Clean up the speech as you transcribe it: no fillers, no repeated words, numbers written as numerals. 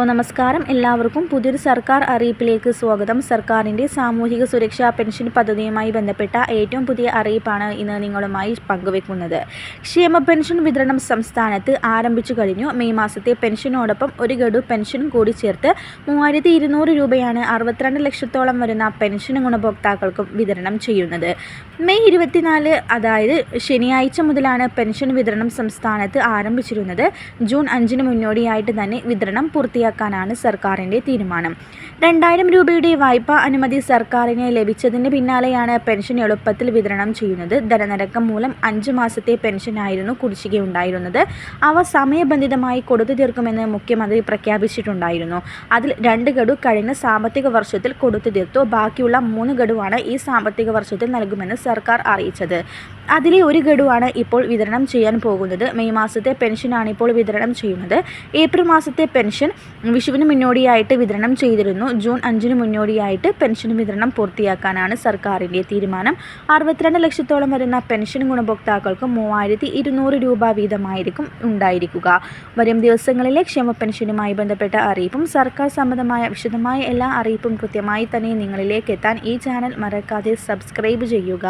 അപ്പോൾ നമസ്കാരം, എല്ലാവർക്കും പുതിയൊരു സർക്കാർ അറിയിപ്പിലേക്ക് സ്വാഗതം. സർക്കാരിൻ്റെ സാമൂഹിക സുരക്ഷാ പെൻഷൻ പദ്ധതിയുമായി ബന്ധപ്പെട്ട ഏറ്റവും പുതിയ അറിയിപ്പാണ് ഇന്ന് നിങ്ങളുമായി പങ്കുവെക്കുന്നത്. ക്ഷേമ പെൻഷൻ വിതരണം സംസ്ഥാനത്ത് ആരംഭിച്ചു കഴിഞ്ഞു. മെയ് മാസത്തെ പെൻഷനോടൊപ്പം ഒരു ഗഡു പെൻഷൻ കൂടി ചേർത്ത് 3200 രൂപയാണ് 62 ലക്ഷത്തോളം വരുന്ന പെൻഷൻ ഗുണഭോക്താക്കൾക്കും വിതരണം ചെയ്യുന്നത്. മെയ് 24 അതായത് ശനിയാഴ്ച മുതലാണ് പെൻഷൻ വിതരണം സംസ്ഥാനത്ത് ആരംഭിച്ചിരുന്നത്. ജൂൺ 5-ന് മുന്നോടിയായിട്ട് തന്നെ വിതരണം പൂർത്തിയാക്കാനാണ് സർക്കാരിൻ്റെ തീരുമാനം. 2000 രൂപയുടെ വായ്പാ അനുമതി സർക്കാരിന് ലഭിച്ചതിന് പിന്നാലെയാണ് പെൻഷൻ എളുപ്പത്തിൽ വിതരണം ചെയ്യുന്നത്. ധനനിരക്കം മൂലം 5 മാസത്തെ പെൻഷനായിരുന്നു കുടിശ്ശികയുണ്ടായിരുന്നത്. അവ സമയബന്ധിതമായി കൊടുത്തു തീർക്കുമെന്ന് മുഖ്യമന്ത്രി പ്രഖ്യാപിച്ചിട്ടുണ്ടായിരുന്നു. അതിൽ 2 ഗഡു കഴിഞ്ഞ സാമ്പത്തിക വർഷത്തിൽ കൊടുത്തു തീർത്തു. ബാക്കിയുള്ള 3 ഗഡുവാണ് ഈ സാമ്പത്തിക വർഷത്തിൽ നൽകുമെന്ന് സർക്കാർ അറിയിച്ചത്. അതിലെ 1 ഗഡുവാണ് ഇപ്പോൾ വിതരണം ചെയ്യാൻ പോകുന്നത്. മെയ് മാസത്തെ പെൻഷനാണ് ഇപ്പോൾ വിതരണം ചെയ്യുന്നത്. ഏപ്രിൽ മാസത്തെ പെൻഷൻ വിഷുവിന് മുന്നോടിയായിട്ട് വിതരണം ചെയ്തിരുന്നു. ജൂൺ 5-ന് മുന്നോടിയായിട്ട് പെൻഷൻ വിതരണം പൂർത്തിയാക്കാനാണ് സർക്കാരിൻ്റെ തീരുമാനം. 62 ലക്ഷത്തോളം വരുന്ന പെൻഷൻ ഗുണഭോക്താക്കൾക്ക് 3200 രൂപ വീതമായിരിക്കും ഉണ്ടായിരിക്കുക. വരും ദിവസങ്ങളിലെ ക്ഷേമ പെൻഷനുമായി ബന്ധപ്പെട്ട അറിയിപ്പും സർക്കാർ സംബന്ധമായ വിശദമായ എല്ലാ അറിയിപ്പും കൃത്യമായി തന്നെ നിങ്ങളിലേക്ക് എത്താൻ ഈ ചാനൽ മറക്കാതെ സബ്സ്ക്രൈബ് ചെയ്യുക.